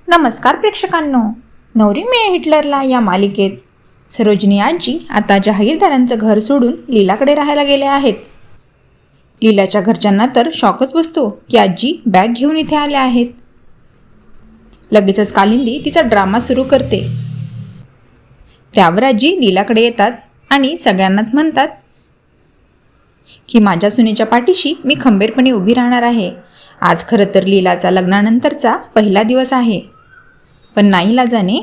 नमस्कार प्रेक्षकांनो, नवरी मिळे हिटलरला या मालिकेत सरोजिनी आजी आता जहागीरदारांचं घर सोडून लीलाकडे राहायला गेल्या आहेत. लीलाच्या घरच्यांना तर शॉकच बसतो की आजी बॅग घेऊन इथे आल्या आहेत. लगेचच कालिंदी तिचा ड्रामा सुरू करते. त्यावर आजी लीलाकडे येतात आणि सगळ्यांनाच म्हणतात की माझ्या सुनेच्या पाठीशी मी खंबीरपणे उभी राहणार आहे. आज खरं तर लीलाचा लग्नानंतरचा पहिला दिवस आहे, पण नाईलाजाने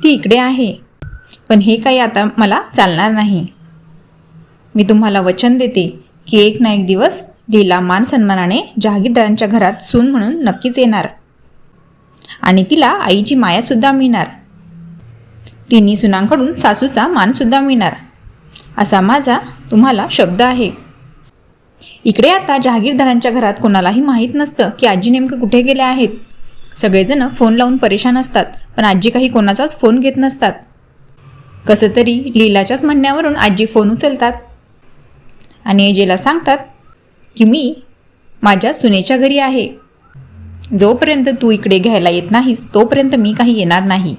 ती इकडे आहे. पण हे काही आता मला चालणार नाही. मी तुम्हाला वचन देते की एक ना एक दिवस लीला मान सन्मानाने जहागीरदारांच्या घरात सून म्हणून नक्कीच येणार आणि तिला आईची मायासुद्धा मिळणार. तिन्ही सुनांकडून सासूचा मानसुद्धा मिळणार, असा माझा तुम्हाला शब्द आहे. इकडे आता जहागीरदारांच्या घरात कोणालाही माहीत नसतं की आजी नेमकं कुठे गेल्या आहेत. सगळेजण फोन लावून परेशान असतात, पण आजी काही कोणाचाच फोन घेत नसतात. कसं तरी लीलाच्याच म्हणण्यावरून आजी फोन उचलतात आणि एजेला सांगतात की मी माझ्या सुनेच्या घरी आहे. जोपर्यंत तू इकडे घ्यायला येत नाहीस तोपर्यंत मी काही येणार नाही.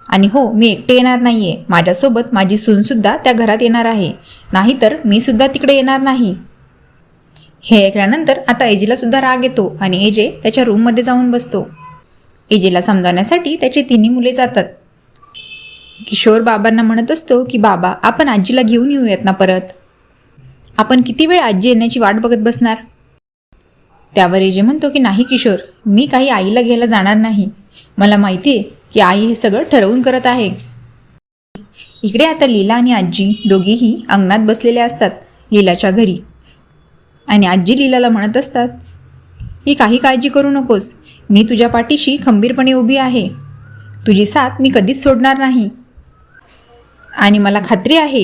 आणि हो, मी एकटे येणार नाही आहे, माझ्यासोबत माझी सूनसुद्धा त्या घरात येणार आहे, नाहीतर मी सुद्धा तिकडे येणार नाही. हे ऐकल्यानंतर आता एजेला सुद्धा राग येतो आणि एजे त्याच्या रूममध्ये जाऊन बसतो. एजेला समजावण्यासाठी त्याची तिन्ही मुले जातात. किशोर बाबांना म्हणत असतो की बाबा, आपण आजीला घेऊन येऊयात ना परत. आपण किती वेळ आजी येण्याची वाट बघत बसणार. त्यावर एजे म्हणतो की नाही किशोर, मी काही आईला घ्यायला जाणार नाही. मला माहिती आहे की आई हे सगळं ठरवून करत आहे. इकडे आता लीला आणि आजी दोघीही अंगणात बसलेले असतात लीलाच्या घरी. आणि आजी लीलाला म्हणत असतात की काही काळजी करू नकोस, मी तुझ्या पाठीशी खंबीरपणे उभी आहे. तुझी साथ मी कधीच सोडणार नाही. आणि मला खात्री आहे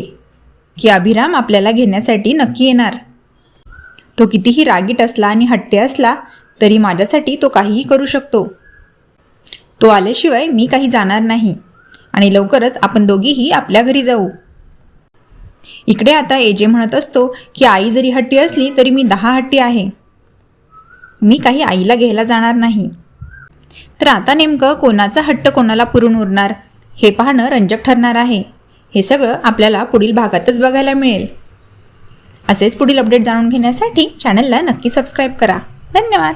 की अभिराम आपल्याला घेण्यासाठी नक्की येणार. तो कितीही रागीट असला आणि हट्टी असला तरी माझ्यासाठी तो काहीही करू शकतो. तो आल्याशिवाय मी काही जाणार नाही आणि लवकरच आपण दोघीही आपल्या घरी जाऊ. इकडे आता एजे म्हणत असतो की आई जरी हट्टी असली तरी मी 10 हट्टी आहे. मी काही आईला घ्यायला जाणार नाही. तर आता नेमकं कोणाचा हट्ट कोणाला पुरून उरणार हे पाहणं रंजक ठरणार आहे. हे सगळं आपल्याला पुढील भागातच बघायला मिळेल. असेच पुढील अपडेट जाणून घेण्यासाठी चॅनलला नक्की सबस्क्राईब करा. धन्यवाद.